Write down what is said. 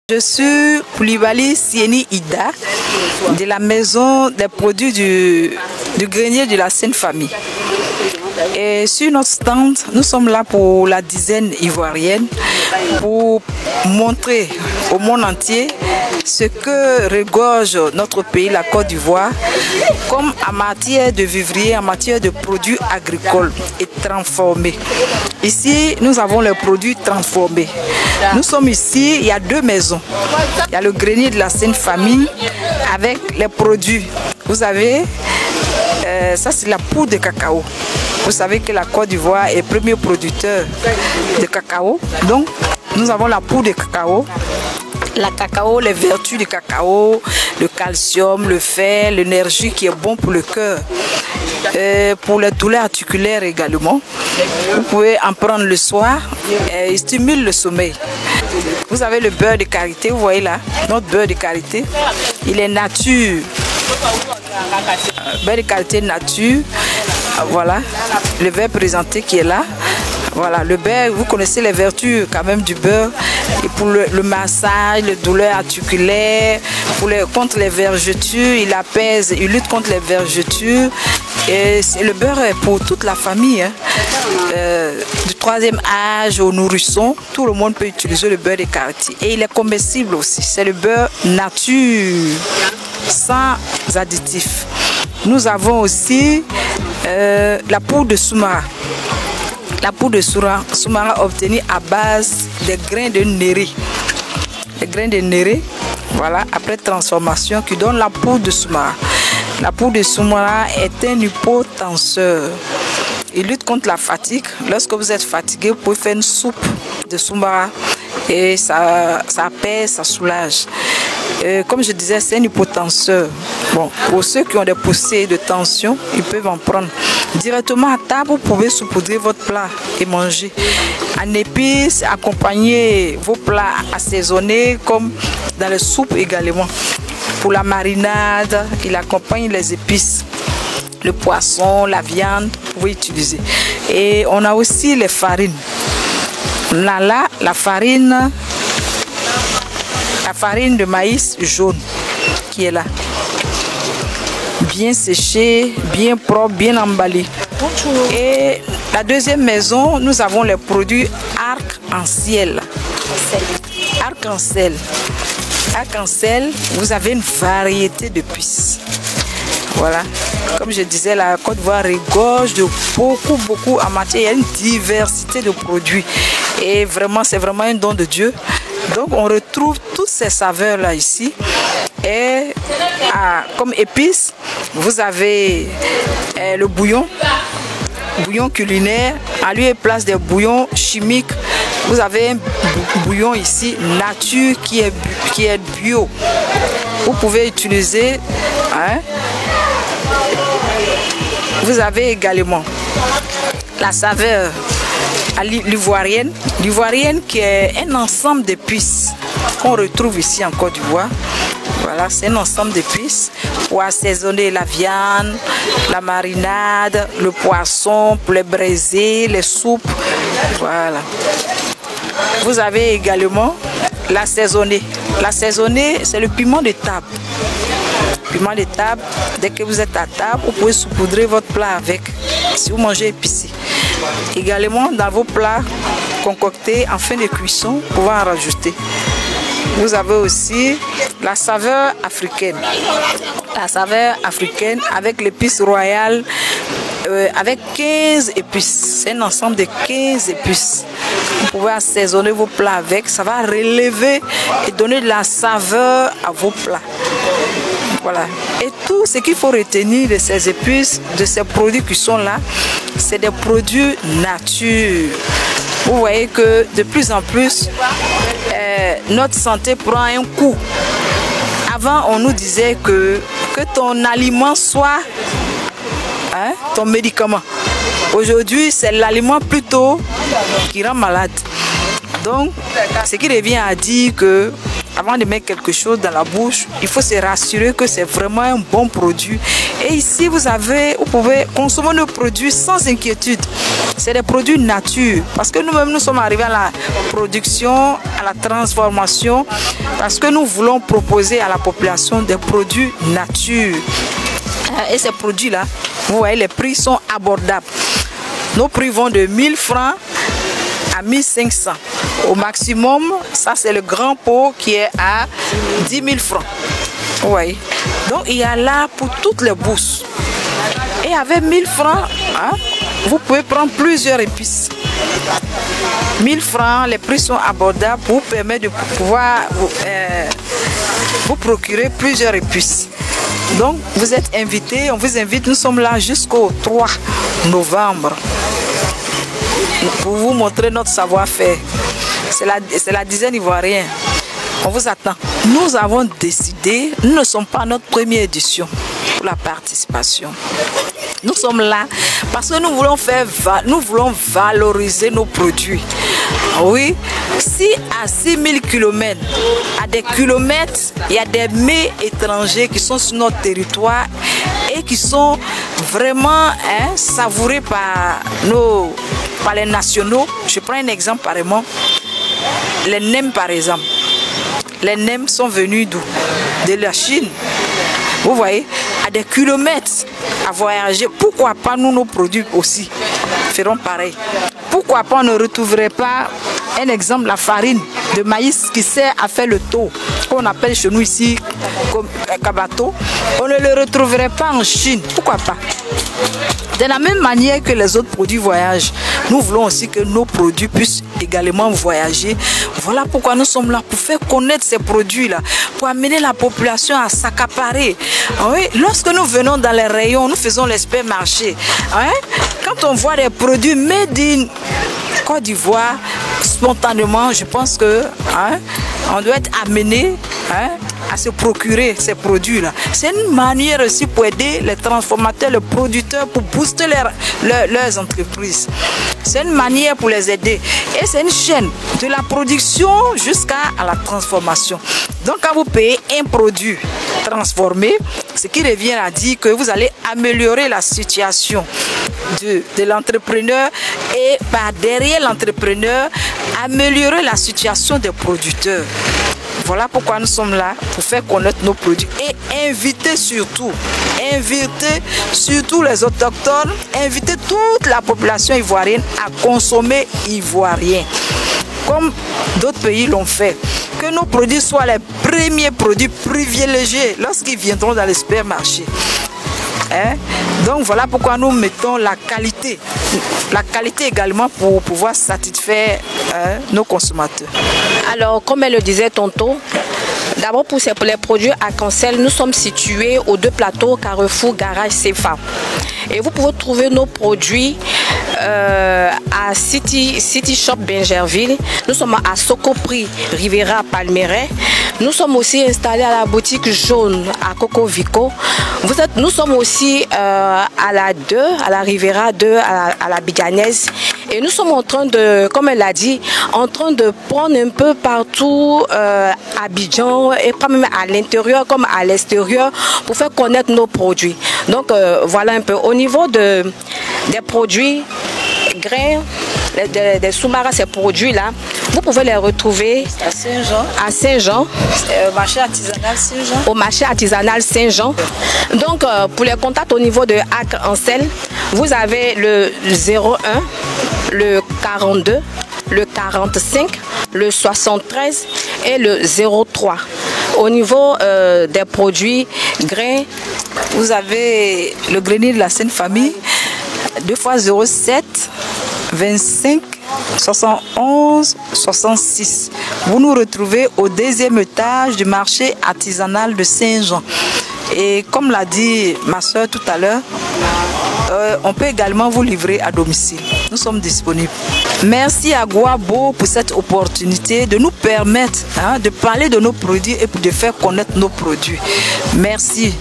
Je suis Koulibaly Sieni Ida de la maison des produits du grenier de la Sainte Famille. Et sur notre stand, nous sommes là pour la dizaine ivoirienne pour montrer au monde entier ce que regorge notre pays, la Côte d'Ivoire, comme en matière de vivrier, en matière de produits agricoles et transformés. Ici, nous avons les produits transformés. Nous sommes ici, il y a deux maisons. Il y a le grenier de la Sainte Famille avec les produits. Vous avez, ça c'est la poudre de cacao. Vous savez que la Côte d'Ivoire est premier producteur de cacao. Donc, nous avons la poudre de cacao. La cacao, les vertus du cacao, le calcium, le fer, l'énergie qui est bon pour le cœur. Pour les douleurs articulaires également. Vous pouvez en prendre le soir et il stimule le sommeil. Vous avez le beurre de karité, vous voyez là, notre beurre de karité. Il est nature. Beurre de karité nature. Voilà, le beurre présenté qui est là. Voilà, le beurre, vous connaissez les vertus quand même du beurre. Et pour le massage, les douleurs articulaires, contre les vergetures, il apaise, il lutte contre les vergetures. Et le beurre est pour toute la famille. Hein. Du 3e âge au nourrisson, tout le monde peut utiliser le beurre de karité. Et il est comestible aussi. C'est le beurre nature, sans additifs. Nous avons aussi la poudre de soumara. La poudre de soumara obtenue à base des grains de néré. Les grains de néré, voilà, après transformation, qui donne la poudre de soumara. La poudre de soumara est un hypotenseur. Il lutte contre la fatigue. Lorsque vous êtes fatigué, vous pouvez faire une soupe de soumara et ça apaise, ça soulage. Comme je disais, c'est un hypotenseur. Bon, pour ceux qui ont des poussées de tension, ils peuvent en prendre. Directement à table, vous pouvez saupoudrer votre plat et manger. En épices, accompagner vos plats assaisonnés comme dans les soupes également. Pour la marinade, il accompagne les épices. Le poisson, la viande, vous pouvez utiliser. Et on a aussi les farines. On a là la farine de maïs jaune qui est là. Bien séché, bien propre, bien emballé. Et la deuxième maison, nous avons les produits arc-en-ciel. Arc-en-ciel. Arc-en-ciel, vous avez une variété d'épices. Voilà. Comme je disais, la Côte d'Ivoire regorge de beaucoup en matière. Il y a une diversité de produits. Et vraiment, c'est vraiment un don de Dieu. Donc, on retrouve toutes ces saveurs-là ici. Et comme épices, vous avez le bouillon culinaire. À lui, place des bouillons chimiques. Vous avez un bouillon ici, nature, qui est bio. Vous pouvez utiliser. Hein. Vous avez également la saveur à l'ivoirienne. L'ivoirienne qui est un ensemble d'épices qu'on retrouve ici en Côte d'Ivoire. Voilà, c'est un ensemble d'épices pour assaisonner la viande, la marinade, le poisson, pour les braisés, les soupes. Voilà. Vous avez également l'assaisonné. L'assaisonné, c'est le piment de table. Piment de table, dès que vous êtes à table, vous pouvez saupoudrer votre plat avec, si vous mangez épicé. Également, dans vos plats concoctés en fin de cuisson, vous pouvez en rajouter. Vous avez aussi la saveur africaine. La saveur africaine avec l'épice royale, avec 15 épices. C'est un ensemble de 15 épices. Vous pouvez assaisonner vos plats avec. Ça va relever et donner de la saveur à vos plats. Voilà. Et tout ce qu'il faut retenir de ces épices, de ces produits qui sont là, c'est des produits nature. Vous voyez que de plus en plus, notre santé prend un coup. Avant, on nous disait que ton aliment soit ton médicament. Aujourd'hui, c'est l'aliment plutôt qui rend malade. Donc, ce qui revient à dire que avant de mettre quelque chose dans la bouche, il faut se rassurer que c'est vraiment un bon produit. Et ici, vous pouvez consommer nos produits sans inquiétude. C'est des produits nature. Parce que nous-mêmes, nous sommes arrivés à la production, à la transformation, parce que nous voulons proposer à la population des produits nature. Et ces produits-là, vous voyez, les prix sont abordables. Nos prix vont de 1000 francs à 1500. Au maximum, ça c'est le grand pot qui est à 10 000 francs. Oui. Donc il y a là pour toutes les bourses. Et avec 1000 francs, hein, vous pouvez prendre plusieurs épices. 1000 francs, les prix sont abordables pour vous permettre de pouvoir vous procurer plusieurs épices. Donc vous êtes invités, on vous invite, nous sommes là jusqu'au 3 novembre pour vous montrer notre savoir-faire. C'est la dizaine ivoirienne. On vous attend. Nous avons décidé, nous ne sommes pas à notre première édition pour la participation. Nous sommes là parce que nous voulons valoriser nos produits. Oui, si à 6000 km, à des kilomètres, il y a des mets étrangers qui sont sur notre territoire et qui sont vraiment savourés par les nationaux. Je prends un exemple par exemple. Les nems par exemple. Les nems sont venus d'où? De la Chine. Vous voyez, à des kilomètres à voyager. Pourquoi pas nous, nos produits aussi feront pareil? Pourquoi pas on ne retrouverait pas un exemple, la farine de maïs qui sert à faire le taux, qu'on appelle chez nous ici comme kabato? On ne le retrouverait pas en Chine. Pourquoi pas? De la même manière que les autres produits voyagent, nous voulons aussi que nos produits puissent également voyager. Voilà pourquoi nous sommes là, pour faire connaître ces produits-là, pour amener la population à s'accaparer. Oui, lorsque nous venons dans les rayons, nous faisons les supermarchés. Quand on voit des produits made in Côte d'Ivoire, spontanément, je pense que on doit être amené à se procurer ces produits-là. C'est une manière aussi pour aider les transformateurs, les producteurs, pour booster leurs entreprises. C'est une manière pour les aider. Et c'est une chaîne de la production jusqu'à la transformation. Donc quand vous payez un produit transformé, ce qui revient à dire que vous allez améliorer la situation de l'entrepreneur et par derrière l'entrepreneur, améliorer la situation des producteurs. Voilà pourquoi nous sommes là, pour faire connaître nos produits et inviter surtout les autochtones, inviter toute la population ivoirienne à consommer ivoirien, comme d'autres pays l'ont fait. Que nos produits soient les premiers produits privilégiés lorsqu'ils viendront dans les supermarchés. Donc voilà pourquoi nous mettons la qualité également pour pouvoir satisfaire nos consommateurs. Alors comme elle le disait tantôt, d'abord pour les produits Arc-en-Ciel, nous sommes situés aux 2 plateaux Carrefour Garage CFA. Et vous pouvez trouver nos produits à City Shop Bingerville. Nous sommes à Socoprix Rivera Palmeret. Nous sommes aussi installés à la boutique jaune à Coco Vico. Nous sommes aussi à la 2, à la Rivera 2, à la Biganaise. Et nous sommes en train de, comme elle l'a dit, en train de prendre un peu partout à Abidjan et pas même à l'intérieur comme à l'extérieur pour faire connaître nos produits. Donc voilà un peu. Au niveau des produits grains, des sous-marins, ces produits-là, vous pouvez les retrouver à Saint-Jean. À Saint-Jean. Au marché artisanal Saint-Jean. Au marché artisanal Saint-Jean. Donc, pour les contacts au niveau de Arc-en-Ciel, vous avez le 01, le 42, le 45, le 73 et le 03. Au niveau des produits grains, vous avez le grenier de la Sainte Famille, 2 fois 07 25 71 66. Vous nous retrouvez au 2e étage du marché artisanal de Saint-Jean. Et comme l'a dit ma soeur tout à l'heure, on peut également vous livrer à domicile. Nous sommes disponibles. Merci à Guabo pour cette opportunité de nous permettre de parler de nos produits et de faire connaître nos produits. Merci.